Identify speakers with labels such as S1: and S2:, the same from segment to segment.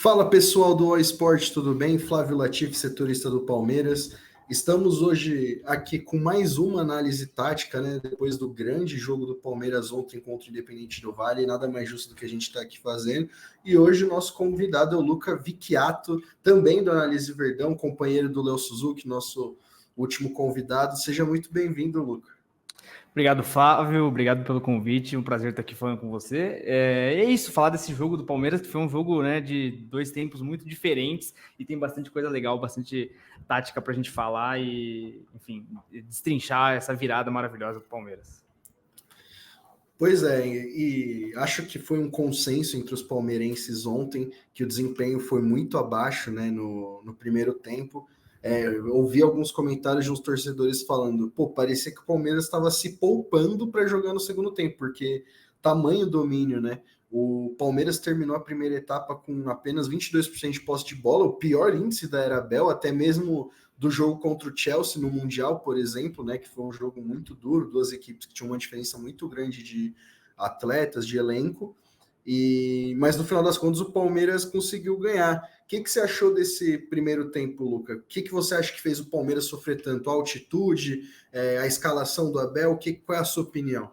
S1: Fala pessoal do All Sport, tudo bem? Flávio Latif, setorista do Palmeiras. Estamos hoje aqui com mais uma análise tática, né? Depois do grande jogo do Palmeiras ontem contra o Independente do Valle, nada mais justo do que a gente está aqui fazendo. E hoje o nosso convidado é o Luca Vicchiato, também do Análise Verdão, companheiro do Léo Suzuki, nosso último convidado. Seja muito bem-vindo, Luca.
S2: Obrigado, Flávio. Obrigado pelo convite. Um prazer estar aqui falando com você. É isso, falar desse jogo do Palmeiras, que foi um jogo, né, de dois tempos muito diferentes e tem bastante coisa legal, bastante tática para a gente falar e, enfim, destrinchar essa virada maravilhosa do Palmeiras.
S1: Pois é, e acho que foi um consenso entre os palmeirenses ontem que o desempenho foi muito abaixo, né, no primeiro tempo. Eu ouvi alguns comentários de uns torcedores falando, parecia que o Palmeiras estava se poupando para jogar no segundo tempo, porque tamanho domínio, né? O Palmeiras terminou a primeira etapa com apenas 22% de posse de bola, o pior índice da era Abel, até mesmo do jogo contra o Chelsea no Mundial, por exemplo, né? Que foi um jogo muito duro, duas equipes que tinham uma diferença muito grande de atletas, de elenco. Mas no final das contas o Palmeiras conseguiu ganhar. O que você achou desse primeiro tempo, Luca? O que você acha que fez o Palmeiras sofrer tanto? A altitude, a escalação do Abel? Qual é a sua opinião?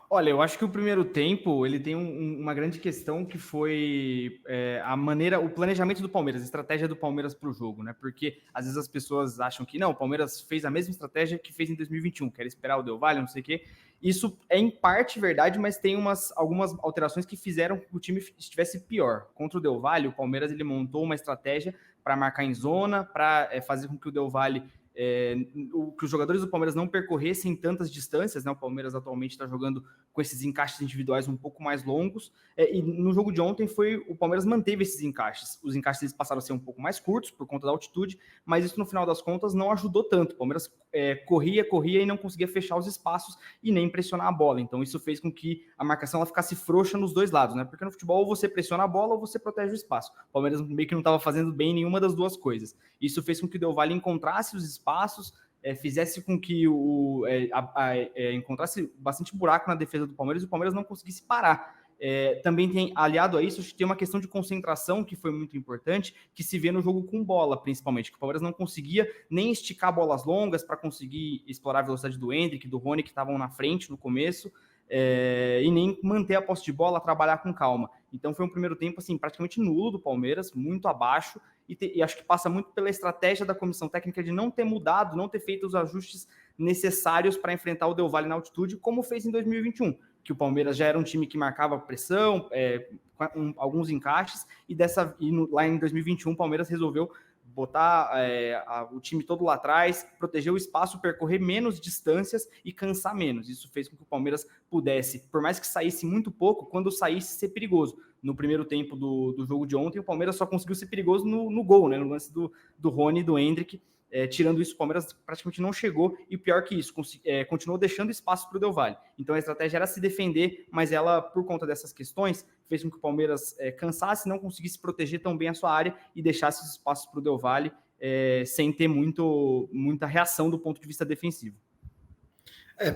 S2: Olha, eu acho que o primeiro tempo ele tem uma grande questão que foi a maneira, o planejamento do Palmeiras, a estratégia do Palmeiras para o jogo, né? Porque às vezes as pessoas acham que não, o Palmeiras fez a mesma estratégia que fez em 2021, que era esperar o Del Valle, não sei o quê. Isso é em parte verdade, mas tem algumas alterações que fizeram que o time estivesse pior. Contra o Del Valle, o Palmeiras ele montou uma estratégia para marcar em zona, para fazer com que o Del Valle que os jogadores do Palmeiras não percorressem tantas distâncias, né? O Palmeiras atualmente está jogando com esses encaixes individuais um pouco mais longos, e no jogo de ontem o Palmeiras manteve esses encaixes. Os encaixes eles passaram a ser um pouco mais curtos por conta da altitude, mas isso no final das contas não ajudou tanto. O Palmeiras corria e não conseguia fechar os espaços e nem pressionar a bola. Então isso fez com que a marcação ela ficasse frouxa nos dois lados, né? Porque no futebol ou você pressiona a bola ou você protege o espaço. O Palmeiras meio que não estava fazendo bem nenhuma das duas coisas. Isso fez com que o Del Valle encontrasse os espaços, fizesse com que encontrasse bastante buraco na defesa do Palmeiras e o Palmeiras não conseguisse parar. Também tem, aliado a isso, acho que tem uma questão de concentração que foi muito importante, que se vê no jogo com bola, principalmente, que o Palmeiras não conseguia nem esticar bolas longas para conseguir explorar a velocidade do Endrick, do Rony, que estavam na frente no começo, e nem manter a posse de bola, trabalhar com calma. Então foi um primeiro tempo assim, praticamente nulo do Palmeiras, muito abaixo, e acho que passa muito pela estratégia da comissão técnica de não ter mudado, não ter feito os ajustes necessários para enfrentar o Del Valle na altitude, como fez em 2021, que o Palmeiras já era um time que marcava pressão, alguns encaixes, lá em 2021 o Palmeiras resolveu botar o time todo lá atrás, proteger o espaço, percorrer menos distâncias e cansar menos. Isso fez com que o Palmeiras pudesse, por mais que saísse muito pouco, quando saísse ser perigoso. No primeiro tempo do jogo de ontem, o Palmeiras só conseguiu ser perigoso no gol, né, no lance do Rony e do Endrick. Tirando isso, o Palmeiras praticamente não chegou, e pior que isso, continuou deixando espaço para o Del Valle. Então a estratégia era se defender, mas ela, por conta dessas questões, fez com que o Palmeiras cansasse, não conseguisse proteger tão bem a sua área e deixasse os espaços para o Del Valle sem ter muita reação do ponto de vista defensivo.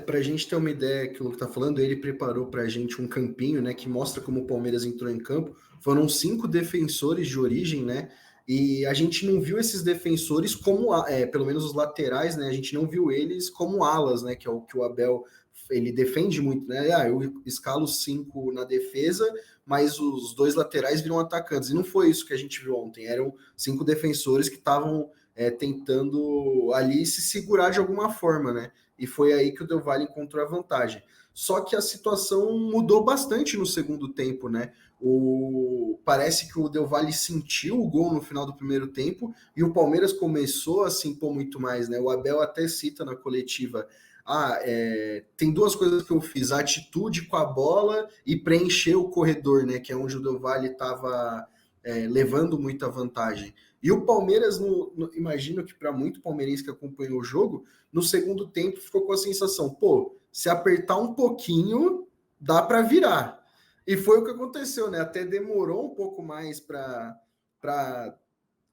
S1: Para a gente ter uma ideia que o Luke está falando, ele preparou para a gente um campinho, né, que mostra como o Palmeiras entrou em campo. Foram 5 defensores de origem, né? E a gente não viu esses defensores como, pelo menos os laterais, né? A gente não viu eles como alas, né? Que é o que o Abel ele defende muito, né? Eu escalo 5 na defesa, mas os 2 laterais viram atacantes. E não foi isso que a gente viu ontem. Eram 5 defensores que estavam tentando ali se segurar de alguma forma, né? E foi aí que o Del Valle encontrou a vantagem. Só que a situação mudou bastante no segundo tempo, né? Parece que o Del Valle sentiu o gol no final do primeiro tempo e o Palmeiras começou a se impor muito mais, né? O Abel até cita na coletiva: tem 2 coisas que eu fiz, a atitude com a bola e preencher o corredor, né? Que é onde o Del Valle estava levando muita vantagem. E o Palmeiras, imagino que para muito palmeirense que acompanhou o jogo, no segundo tempo ficou com a sensação, se apertar um pouquinho, dá para virar. E foi o que aconteceu, né? Até demorou um pouco mais para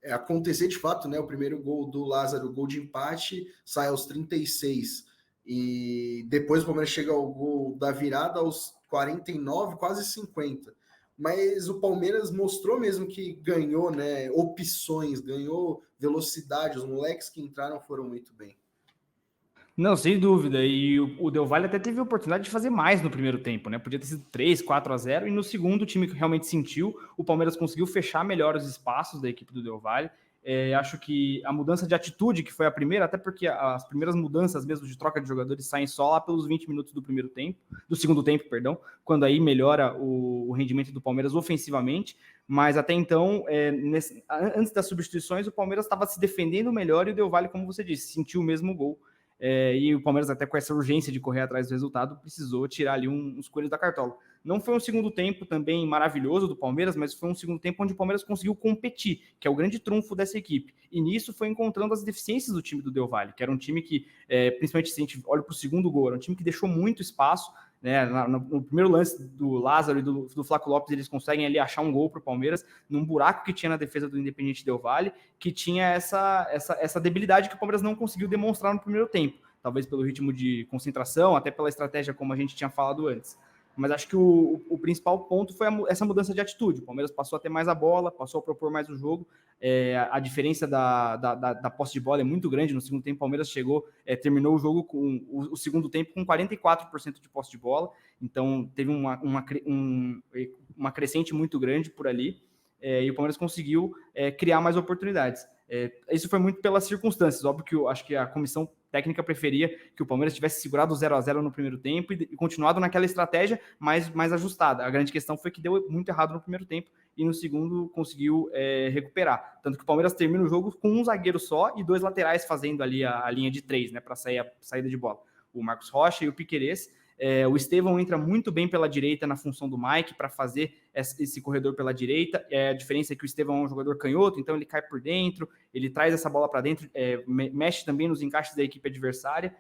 S1: acontecer de fato, né? O primeiro gol do Lázaro, gol de empate, sai aos 36. E depois o Palmeiras chega ao gol da virada aos 49, quase 50. mas o Palmeiras mostrou mesmo que ganhou, né, opções, ganhou velocidade, os moleques que entraram foram muito bem.
S2: Não, sem dúvida. E o Del Valle até teve a oportunidade de fazer mais no primeiro tempo, né? Podia ter sido 3-4-0. E no segundo, o time que realmente sentiu, o Palmeiras conseguiu fechar melhor os espaços da equipe do Del Valle. Acho que a mudança de atitude, que foi a primeira, até porque as primeiras mudanças mesmo de troca de jogadores saem só lá pelos 20 minutos do segundo tempo, perdão, quando aí melhora o rendimento do Palmeiras ofensivamente. Mas até então, antes das substituições, o Palmeiras estava se defendendo melhor e o Del Valle, como você disse, sentiu o mesmo gol. E o Palmeiras, até com essa urgência de correr atrás do resultado, precisou tirar ali uns coelhos da cartola. Não foi um segundo tempo também maravilhoso do Palmeiras, mas foi um segundo tempo onde o Palmeiras conseguiu competir, que é o grande trunfo dessa equipe. E nisso foi encontrando as deficiências do time do Del Valle, que era um time que, principalmente se a gente olha para o segundo gol, era um time que deixou muito espaço, né? No primeiro lance do Lázaro e do Flaco Lopes, eles conseguem ali achar um gol para o Palmeiras, num buraco que tinha na defesa do Independiente Del Valle, que tinha essa debilidade que o Palmeiras não conseguiu demonstrar no primeiro tempo, talvez pelo ritmo de concentração, até pela estratégia como a gente tinha falado antes. Mas acho que o principal ponto foi essa mudança de atitude. O Palmeiras passou a ter mais a bola, passou a propor mais o jogo. A diferença da posse de bola é muito grande. No segundo tempo, o Palmeiras terminou o jogo com o segundo tempo com 44% de posse de bola. Então, teve uma crescente muito grande por ali. E o Palmeiras conseguiu criar mais oportunidades. Isso foi muito pelas circunstâncias. Óbvio que eu acho que a comissão técnica preferia que o Palmeiras tivesse segurado o 0-0 no primeiro tempo e continuado naquela estratégia mais ajustada. A grande questão foi que deu muito errado no primeiro tempo e no segundo conseguiu recuperar. Tanto que o Palmeiras termina o jogo com um zagueiro só e 2 laterais fazendo ali a linha de 3, né, para sair a saída de bola. O Marcos Rocha e o Piquerez. O Estevão entra muito bem pela direita na função do Mike para fazer esse corredor pela direita. A diferença é que o Estevão é um jogador canhoto, então ele cai por dentro, ele traz essa bola para dentro, mexe também nos encaixes da equipe adversária.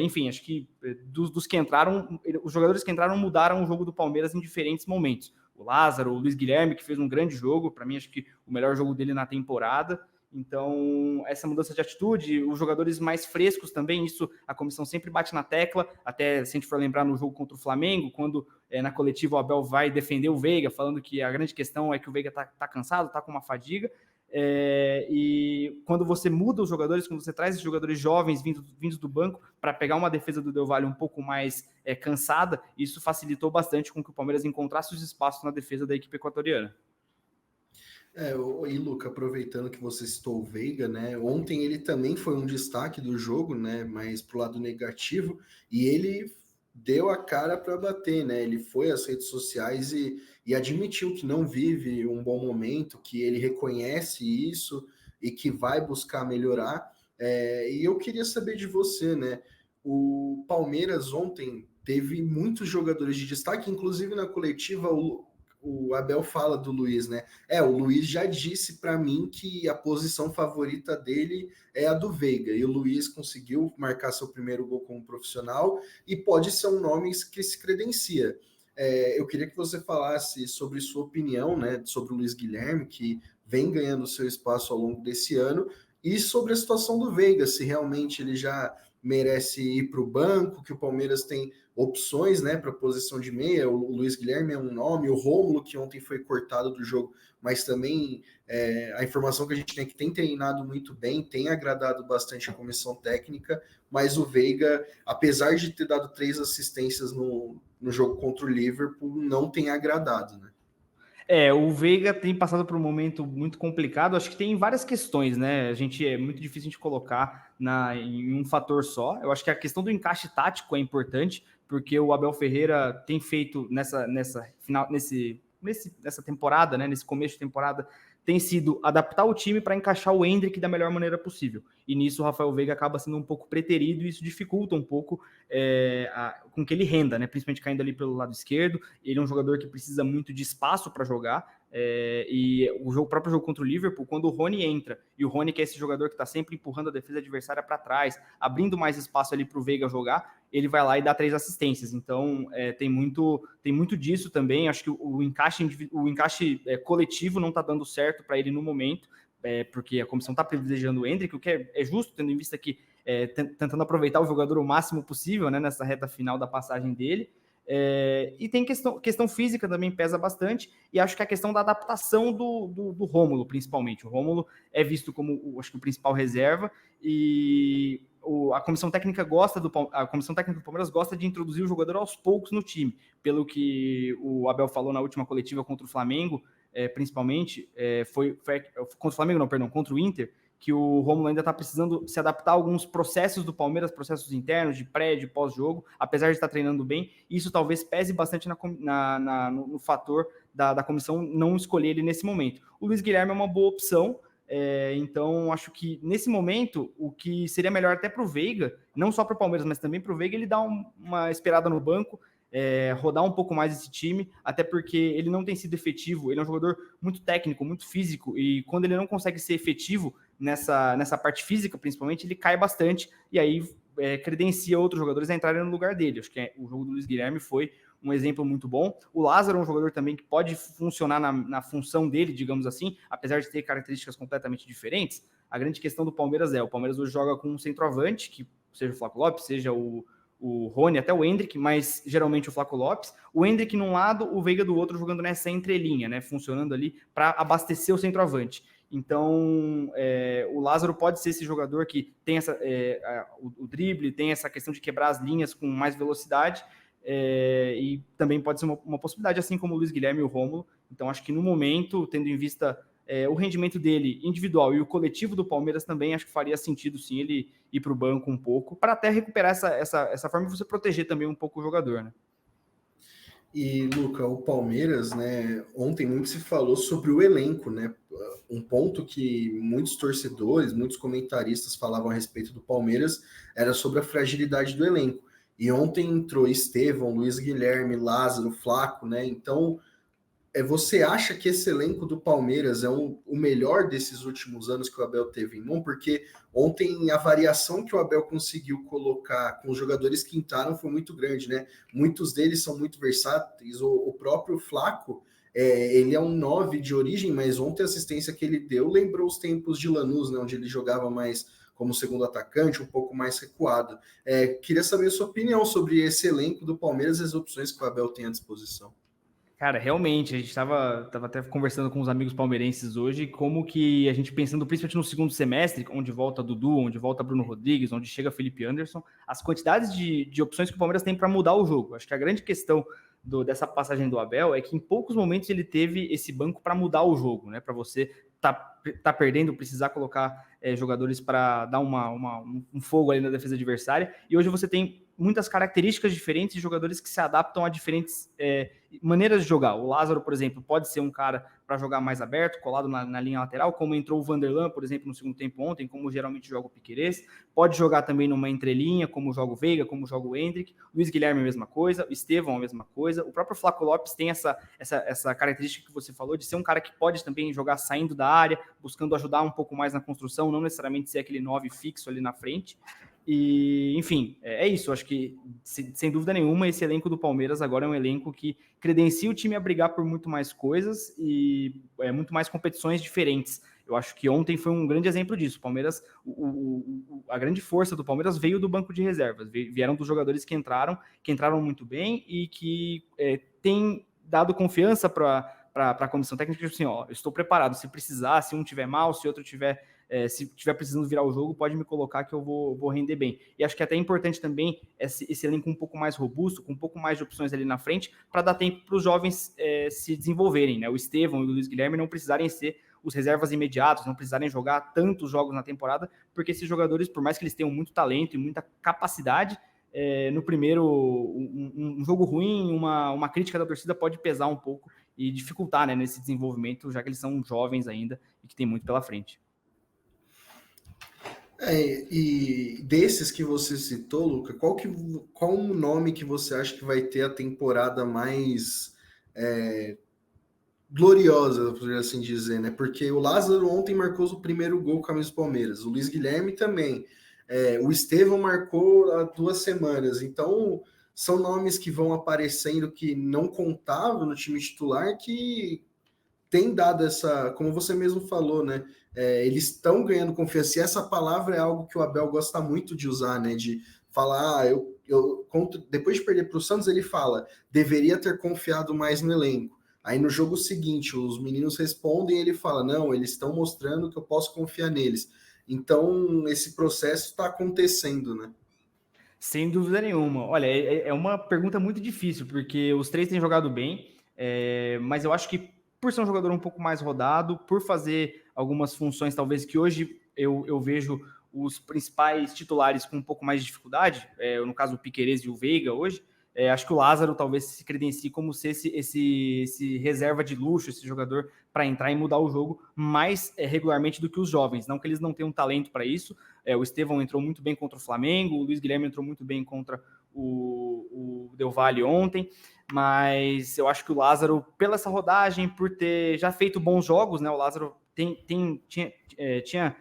S2: Enfim, acho que dos que entraram, os jogadores que entraram mudaram o jogo do Palmeiras em diferentes momentos. O Lázaro, o Luiz Guilherme, que fez um grande jogo, para mim acho que o melhor jogo dele na temporada. Então, essa mudança de atitude, os jogadores mais frescos também, isso a comissão sempre bate na tecla, até se a gente for lembrar no jogo contra o Flamengo, quando na coletiva o Abel vai defender o Veiga, falando que a grande questão é que o Veiga tá cansado, tá com uma fadiga, e quando você muda os jogadores, quando você traz esses jogadores jovens vindos do banco para pegar uma defesa do Del Valle um pouco mais cansada, isso facilitou bastante com que o Palmeiras encontrasse os espaços na defesa da equipe equatoriana.
S1: E Luca, aproveitando que você citou o Veiga, né? Ontem ele também foi um destaque do jogo, né? Mas pro lado negativo, e ele deu a cara para bater, né? Ele foi às redes sociais e admitiu que não vive um bom momento, que ele reconhece isso e que vai buscar melhorar. E eu queria saber de você, né? O Palmeiras ontem teve muitos jogadores de destaque, inclusive na coletiva o Abel fala do Luiz, né? O Luiz já disse para mim que a posição favorita dele é a do Veiga, e o Luiz conseguiu marcar seu primeiro gol como profissional e pode ser um nome que se credencia. Eu queria que você falasse sobre sua opinião, né, sobre o Luiz Guilherme, que vem ganhando seu espaço ao longo desse ano, e sobre a situação do Veiga, se realmente ele já merece ir para o banco, que o Palmeiras tem opções, né, para a posição de meia. O Luiz Guilherme é um nome, o Rômulo, que ontem foi cortado do jogo, mas também a informação que a gente tem é que tem treinado muito bem, tem agradado bastante a comissão técnica, mas o Veiga, apesar de ter dado 3 assistências no jogo contra o Liverpool, não tem agradado, né?
S2: O Veiga tem passado por um momento muito complicado. Acho que tem várias questões, né? É muito difícil a gente colocar em um fator só. Eu acho que a questão do encaixe tático é importante, porque o Abel Ferreira tem feito nessa temporada, né? Nesse começo de temporada, tem sido adaptar o time para encaixar o Endrick da melhor maneira possível. E nisso o Rafael Veiga acaba sendo um pouco preterido e isso dificulta um pouco com que ele renda, né? Principalmente caindo ali pelo lado esquerdo. Ele é um jogador que precisa muito de espaço para jogar. E o próprio jogo contra o Liverpool, quando o Rony entra, e o Rony, que é esse jogador que está sempre empurrando a defesa adversária para trás, abrindo mais espaço ali para o Veiga jogar, ele vai lá e dá 3 assistências. Então tem muito disso também. Acho que o encaixe coletivo não está dando certo para ele no momento, porque a comissão está privilegiando o Endrick, o que é justo, tendo em vista que tentando aproveitar o jogador o máximo possível, né, nessa reta final da passagem dele. E tem questão física também pesa bastante, e acho que a questão da adaptação do Rômulo, principalmente. O Rômulo é visto como, acho que o principal reserva, e a comissão técnica do Palmeiras gosta de introduzir o jogador aos poucos no time, pelo que o Abel falou na última coletiva contra o Flamengo, principalmente, foi contra o Flamengo, não, perdão, contra o Inter, que o Rômulo ainda está precisando se adaptar a alguns processos do Palmeiras, processos internos, de pré, de pós-jogo, apesar de estar treinando bem. Isso talvez pese bastante no fator da comissão não escolher ele nesse momento. O Luiz Guilherme é uma boa opção, então acho que nesse momento o que seria melhor até para o Veiga, não só para o Palmeiras, mas também para o Veiga, ele dá uma esperada no banco, rodar um pouco mais esse time, até porque ele não tem sido efetivo, ele é um jogador muito técnico, muito físico, e quando ele não consegue ser efetivo nessa parte física, principalmente, ele cai bastante, e aí credencia outros jogadores a entrarem no lugar dele. Acho que o jogo do Luiz Guilherme foi um exemplo muito bom. O Lázaro é um jogador também que pode funcionar na função dele, digamos assim, apesar de ter características completamente diferentes. A grande questão do Palmeiras o Palmeiras hoje joga com um centroavante, que seja o Flaco Lopes, seja o Rony, até o Endrick, mas geralmente o Flaco Lopes. O Endrick num lado, o Veiga do outro, jogando nessa entrelinha, né, funcionando ali para abastecer o centroavante. Então, o Lázaro pode ser esse jogador que tem o drible, tem essa questão de quebrar as linhas com mais velocidade, e também pode ser uma possibilidade, assim como o Luiz Guilherme e o Rômulo. Então, acho que no momento, tendo em vista o rendimento dele individual e o coletivo do Palmeiras também, acho que faria sentido sim ele ir para o banco um pouco, para até recuperar essa forma de você proteger também um pouco o jogador, né?
S1: E, Luca, o Palmeiras, né, ontem muito se falou sobre o elenco, né, um ponto que muitos torcedores, muitos comentaristas falavam a respeito do Palmeiras era sobre a fragilidade do elenco. E ontem entrou Estevão, Luiz Guilherme, Lázaro, Flaco, né, então você acha que esse elenco do Palmeiras é o melhor desses últimos anos que o Abel teve em mão? Porque ontem a variação que o Abel conseguiu colocar com os jogadores que entraram foi muito grande, né? Muitos deles são muito versáteis. O próprio Flaco, ele é um 9 de origem, mas ontem a assistência que ele deu lembrou os tempos de Lanús, né? Onde ele jogava mais como segundo atacante, um pouco mais recuado. Queria saber a sua opinião sobre esse elenco do Palmeiras e as opções que o Abel tem à disposição.
S2: Cara, realmente, a gente estava até conversando com os amigos palmeirenses hoje, como que a gente pensando principalmente no segundo semestre, onde volta Dudu, onde volta Bruno Rodrigues, onde chega Felipe Anderson, as quantidades de opções que o Palmeiras tem para mudar o jogo. Acho que a grande questão dessa passagem do Abel é que em poucos momentos ele teve esse banco para mudar o jogo, né? Para você tá perdendo, precisar colocar jogadores para dar um fogo ali na defesa adversária. E hoje você tem muitas características diferentes de jogadores que se adaptam a diferentes maneiras de jogar. O Lázaro, por exemplo, pode ser um cara para jogar mais aberto, colado na linha lateral, como entrou o Vanderlan, por exemplo, no segundo tempo ontem, como geralmente joga o Piquerez. Pode jogar também numa entrelinha, como joga o Veiga, como joga o Endrick. Luiz Guilherme a mesma coisa, o Estevão a mesma coisa. O próprio Flaco Lopes tem essa característica que você falou, de ser um cara que pode também jogar saindo da área, buscando ajudar um pouco mais na construção, não necessariamente ser aquele 9 fixo ali na frente. E, enfim, é isso. Acho que, sem dúvida nenhuma, esse elenco do Palmeiras agora é um elenco que credencia o time a brigar por muito mais coisas e muito mais competições diferentes. Eu acho que ontem foi um grande exemplo disso. O Palmeiras, a grande força do Palmeiras veio do banco de reservas, vieram dos jogadores que entraram muito bem e que têm dado confiança para a comissão técnica, tipo assim, ó, eu estou preparado, se precisar, se um tiver mal, se outro tiver precisando virar o jogo, pode me colocar que eu vou render bem. E acho que é até importante também esse elenco um pouco mais robusto, com um pouco mais de opções ali na frente, para dar tempo para os jovens se desenvolverem, né? O Estevão e o Luiz Guilherme não precisarem ser os reservas imediatos, não precisarem jogar tantos jogos na temporada, porque esses jogadores, por mais que eles tenham muito talento e muita capacidade, no primeiro, um jogo ruim, uma crítica da torcida pode pesar um pouco e dificultar, né, nesse desenvolvimento, já que eles são jovens ainda e que tem muito pela frente.
S1: E desses que você citou, Luca, qual o nome que você acha que vai ter a temporada mais gloriosa, por assim dizer, né? Porque o Lázaro ontem marcou o primeiro gol com a camisa do Palmeiras, o Luiz Guilherme também, o Estevão marcou há 2 semanas, então são nomes que vão aparecendo que não contavam no time titular, que tem dado essa, como você mesmo falou, né? Eles estão ganhando confiança, e essa palavra é algo que o Abel gosta muito de usar, né? De falar, eu depois de perder para o Santos, ele fala, deveria ter confiado mais no elenco. Aí no jogo seguinte, os meninos respondem e ele fala, não, eles estão mostrando que eu posso confiar neles. Então, esse processo está acontecendo, né?
S2: Sem dúvida nenhuma. Olha, é uma pergunta muito difícil, porque os três têm jogado bem, mas eu acho que por ser um jogador um pouco mais rodado, por fazer algumas funções, talvez que hoje eu vejo os principais titulares com um pouco mais de dificuldade, no caso o Piquerez e o Veiga hoje, acho que o Lázaro talvez se credencie como ser esse reserva de luxo, esse jogador para entrar e mudar o jogo mais regularmente do que os jovens. Não que eles não tenham talento para isso. O Estevão entrou muito bem contra o Flamengo, o Luiz Guilherme entrou muito bem contra o Del Valle ontem, mas eu acho que o Lázaro, pela essa rodagem, por ter já feito bons jogos, né? O Lázaro tinha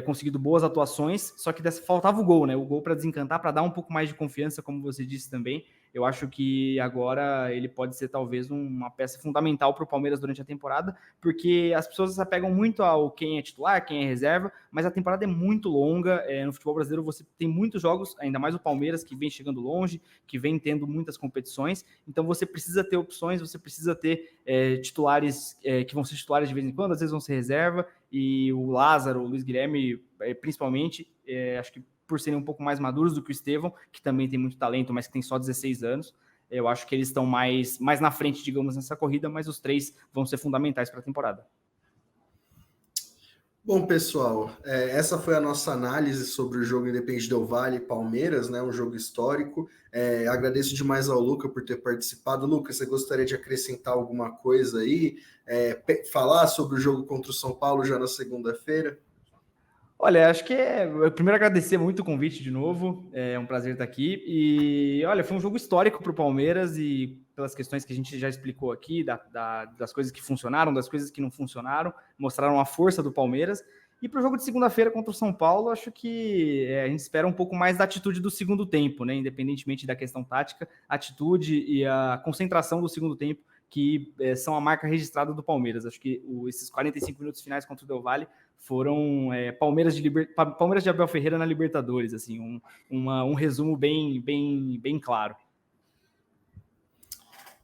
S2: conseguido boas atuações, só que faltava o gol, né? O gol para desencantar, para dar um pouco mais de confiança, como você disse também. Eu acho que agora ele pode ser talvez uma peça fundamental para o Palmeiras durante a temporada, porque as pessoas se apegam muito ao quem é titular, quem é reserva, mas a temporada é muito longa. No futebol brasileiro você tem muitos jogos, ainda mais o Palmeiras, que vem chegando longe, que vem tendo muitas competições, então você precisa ter opções, você precisa ter titulares que vão ser titulares de vez em quando, às vezes vão ser reserva, e o Lázaro, o Luiz Guilherme, principalmente, acho que por serem um pouco mais maduros do que o Estevão, que também tem muito talento, mas que tem só 16 anos, eu acho que eles estão mais na frente, digamos, nessa corrida, mas os três vão ser fundamentais para a temporada.
S1: Bom, pessoal, essa foi a nossa análise sobre o jogo Independente Del Valle e Palmeiras, né, um jogo histórico. Agradeço demais ao Luca por ter participado. Luca, você gostaria de acrescentar alguma coisa aí? Falar sobre o jogo contra o São Paulo já na segunda-feira?
S2: Olha, acho que primeiro agradecer muito o convite de novo, é um prazer estar aqui. E olha, foi um jogo histórico para o Palmeiras e pelas questões que a gente já explicou aqui, das coisas que funcionaram, das coisas que não funcionaram, mostraram a força do Palmeiras. E para o jogo de segunda-feira contra o São Paulo, acho que a gente espera um pouco mais da atitude do segundo tempo, né? Independentemente da questão tática, a atitude e a concentração do segundo tempo, que são a marca registrada do Palmeiras. Acho que esses 45 minutos finais contra o Del Valle foram Palmeiras de Abel Ferreira na Libertadores, assim, um resumo bem claro.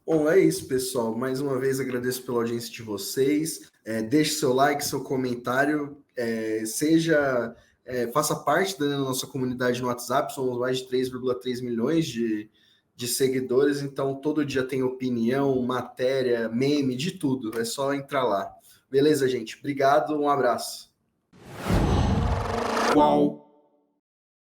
S1: Bom, é isso, pessoal. Mais uma vez agradeço pela audiência de vocês. Deixe seu like, seu comentário, faça parte da nossa comunidade no WhatsApp. Somos mais de 3,3 milhões de seguidores, então todo dia tem opinião, matéria, meme, de tudo. É só entrar lá. Beleza, gente? Obrigado, um abraço.
S3: Qual?